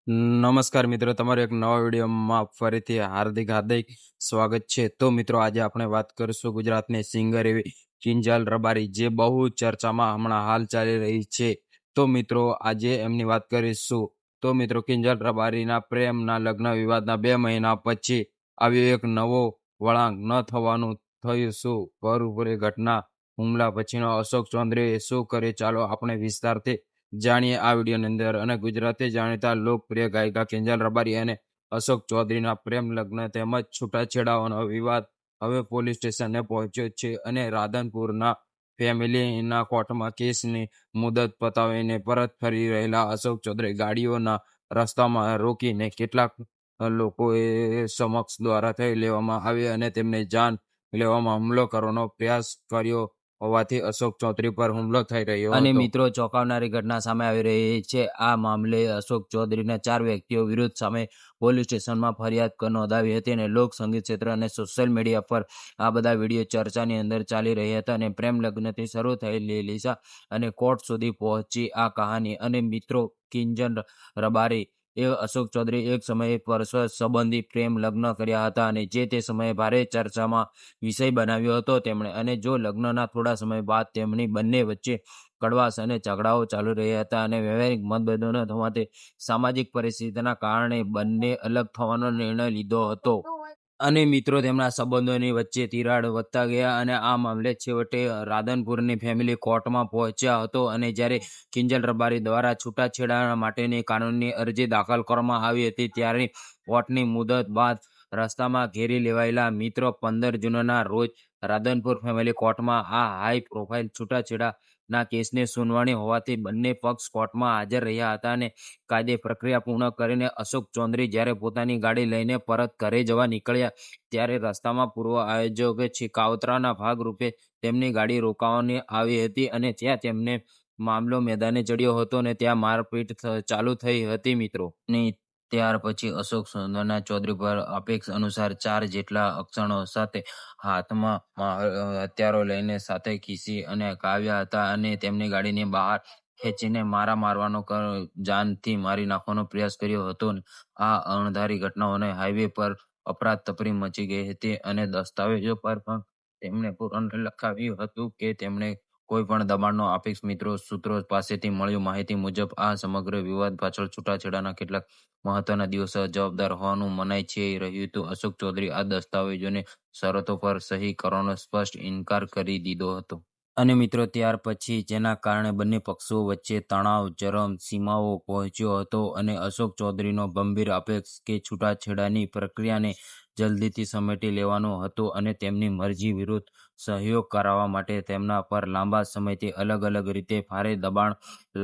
નમસ્કાર મિત્રો, તમારો એક નવા વિડીયોમાં ફરીથી હાર્દિક હાર્દિક સ્વાગત છે. તો મિત્રો, આજે આપણે વાત કરીશું ગુજરાતની સિંગર એવી કિંજલ રબારી, જે બહુ ચર્ચામાં હમણાં હાલ ચાલી રહી છે. તો મિત્રો, આજે એમની વાત કરીશું. તો મિત્રો, કિંજલ રબારીના પ્રેમના લગ્ન વિવાદના 2 મહિના પછી આવ્યો એક નવો વળાંક. ન થવાનું થયું શું? ભરપૂરી ઘટના, હુમલા પછીનો અશોક ચૌધરીએ શું કરે, ચાલો આપણે વિસ્તારથી જાણીએ આ વિડીયોની અંદર. અને ગુજરાતી જાણીતા લોકપ્રિય ગાયિકા કિંજલ રબારી અને અશોક ચૌધરીના પ્રેમ લગ્ન તેમજ છૂટાછેડાઓનો વિવાદ હવે પોલીસ સ્ટેશને પહોંચ્યો છે. અને રાધનપુરના ફેમિલીના કોર્ટમાં કેસની મુદત પતાવીને પરત ફરી રહેલા અશોક ચૌધરી ગાડીઓના રસ્તામાં રોકીને કેટલાક લોકોએ સમક્ષ દ્વારા થઈ લેવામાં આવી અને તેમને જાન લેવામાં હુમલો કરવાનો પ્રયાસ કર્યો હોવાથી અશોક ચૌધરી પર હુમલો થઈ રહ્યો હતો. અને મિત્રો, ચોંકાવનારી ઘટના સામે આવી રહી છે. આ મામલે અશોક ચૌધરીના 4 વ્યક્તિઓ વિરુદ્ધ સામે પોલીસ સ્ટેશનમાં ફરિયાદ નોંધાવી હતી. અને લોક સંગીત ક્ષેત્ર અને સોશિયલ મીડિયા પર આ બધા વિડીયો ચર્ચાની અંદર ચાલી રહ્યા હતા. અને પ્રેમ લગ્નથી શરૂ થયેલી લીસા અને કોર્ટ સુધી પહોંચી આ કહાની. અને મિત્રો, કિંજલ રબારી અશોક ચૌધરી એક સમયે પરસ્પર સંબંધી પ્રેમ લગ્ન કર્યા હતા, અને જે તે સમયે ભારે ચર્ચામાં વિષય બનાવ્યો હતો તેમણે. અને જો લગ્નના થોડા સમય બાદ તેમની બંને વચ્ચે કડવાશ અને ઝઘડાઓ ચાલુ રહ્યા હતા, અને વ્યવહારિક મતભેદો ન થવાથી સામાજિક પરિસ્થિતિના કારણે બંને અલગ થવાનો નિર્ણય લીધો હતો. અને મિત્રો, તેમના સંબંધોની વચ્ચે તિરાડ વધતા ગયા અને આ મામલે છેવટે રાધનપુરની ફેમિલી કોર્ટમાં પહોંચ્યા હતો. અને જ્યારે કિંજલ રબારી દ્વારા છૂટાછેડા માટેની કાનૂની અરજી દાખલ કરવામાં આવી હતી, ત્યારે કોર્ટની મુદત બાદ રસ્તામાં ઘેરી લેવાયેલા. મિત્રો, 15 જૂનના રોજ રાધનપુર ફેમિલી કોર્ટમાં આ હાઈ પ્રોફાઇલ છૂટાછેડાના કેસની સુનાવણી હોવાથી બંને પક્ષ કોર્ટમાં હાજર રહ્યા હતા. અને કાયદે પ્રક્રિયા પૂર્ણ કરીને અશોક ચૌધરી જ્યારે પોતાની ગાડી લઈને પરત ઘરે જવા નીકળ્યા, ત્યારે રસ્તામાં પૂર્વ આયોજક કાવતરાના ભાગરૂપે તેમની ગાડી રોકવામાં આવી હતી. અને ત્યાં તેમને મામલો મેદાને ચડ્યો હતો અને ત્યાં મારપીટ ચાલુ થઈ હતી. મિત્રો, ત્યાર પછી અશોક ચૌધરી પર અપેક્ષા અનુસાર 4 જેટલા અક્ષણો સાથે હાથમાં હથિયારો લઈને સાથે ખીસી અને કાવ્યા હતા અને તેમની ગાડીની બહાર ખેંચીને મારવાનો જાનથી મારી નાખવાનો પ્રયાસ કર્યો હતો. આ અણધારી ઘટનાઓને હાઈવે પર અફરાતફરી મચી ગઈ હતી અને દસ્તાવેજો પર પણ તેમણે પૂર્ણ લખાવ્યું હતું કે તેમણે કોઈ પણ દબાણનો આપેક્ષ. મિત્રો, સૂત્રો પાસેથી મળ્યું માહિતી મુજબ આ સમગ્ર વિવાદ પાછળ છૂટાછેડાના કેટલાક મહત્વના દિવસો જવાબદાર હોવાનું મનાઈ છે રહ્યું હતું. અશોક ચૌધરી આ દસ્તાવેજોની શરતો પર સહી કરવાનો સ્પષ્ટ ઇનકાર કરી દીધો હતો. અને મિત્રો, ત્યાર પછી જેના કારણે બંને પક્ષો વચ્ચે તણાવ ચરમ સીમાઓ પહોંચ્યો હતો. અને અશોક ચૌધરીનો ગંભીર અપેક્ષ કે છૂટાછેડાની પ્રક્રિયાને જલ્દીથી સમેટી લેવાનો હતો અને તેમની મરજી વિરુદ્ધ સહયોગ કરાવવા માટે તેમના પર લાંબા સમયથી અલગ અલગ રીતે ભારે દબાણ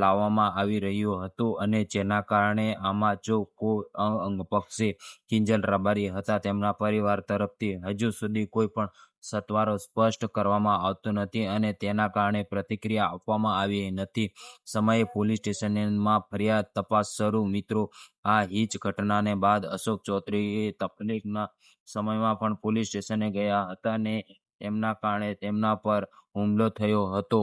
લાવવામાં આવી રહ્યું હતું. અને જેના કારણે આમાં જો કોઈ પક્ષે કિંજલ રબારી હતા, તેમના પરિવાર તરફથી હજુ સુધી કોઈ પણ સત્વારો સ્પષ્ટ કરવામાં આવતો નથી અને તેના કારણે પ્રતિક્રિયા આપવામાં આવી નથી. સમયે પોલીસ સ્ટેશનમાં ફરિયાદ તપાસ શરૂ. મિત્રો, આ હીચ ઘટનાને બાદ અશોક ચૌધરી તકલીફના સમયમાં પણ પોલીસ સ્ટેશને ગયા હતા અને તેમના કારણે તેમના પર હુમલો થયો હતો.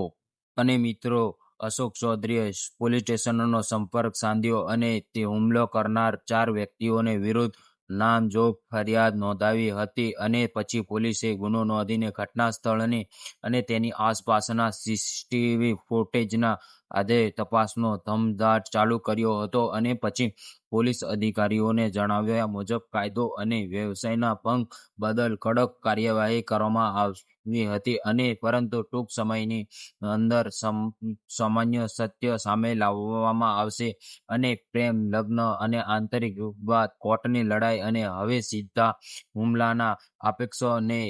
અને મિત્રો, અશોક ચૌધરીએ પોલીસ સ્ટેશનનો સંપર્ક સાધ્યો અને તે હુમલો કરનાર 4 વ્યક્તિઓને વિરુદ્ધ નામજોગ ફરિયાદ નોંધાવી હતી. અને પછી પોલીસે ગુનો નોંધીને ઘટના સ્થળની અને તેની આસપાસના સીસીટીવી ફૂટેજના આધારે તપાસનો ધમધમાટ ચાલુ કર્યો હતો. અને પછી પોલીસ અધિકારીઓને જણાવ્યા મુજબ કાયદો અને વ્યવસ્થાના ભંગ બદલ કડક કાર્યવાહી કરવામાં આવી હતી. અને પરંતુ ટૂંક સમયની અંદર સામાન્ય સત્ય સામે લાવવામાં આવશે. અને પ્રેમ લગ્ન અને આંતરિક વિવાદ, કોર્ટની લડાઈ અને હવે સીધા હુમલાના અપેક્ષોને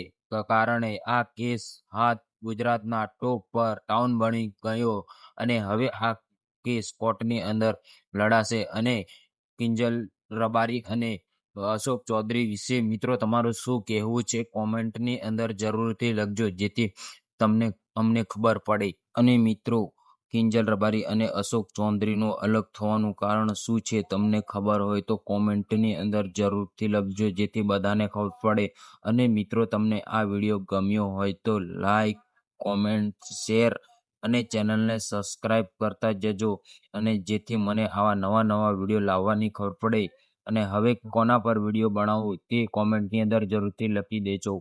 કારણે આ કેસ હાથ ગુજરાતના ટોપ પર ટાઉન બની ગયો. અને હવે આ કેસ કોર્ટની અંદર લડાશે. અને કિંજલ રબારી અને અશોક ચૌધરી વિશે મિત્રો તમારું શું કહેવું છે? કોમેન્ટની અંદર જરૂરથી લખજો, જેથી અમને ખબર પડે. અને મિત્રો, કિંજલ રબારી અને અશોક ચૌધરીનું અલગ થવાનું કારણ શું છે તમને ખબર હોય તો કોમેન્ટની અંદર જરૂરથી લખજો, જેથી બધાને ખબર પડે. અને મિત્રો, તમને આ વિડીયો ગમ્યો હોય તો લાઈક, કોમેન્ટ, શેર અને ચેનલને સબસ્ક્રાઈબ કરતા જજો અને જેથી મને આવા નવા વિડીયો લાવવાની ખબર પડે અને હવે કોના પર વિડીયો બનાવવું તે કોમેન્ટની અંદર જરૂરથી લખી દેજો.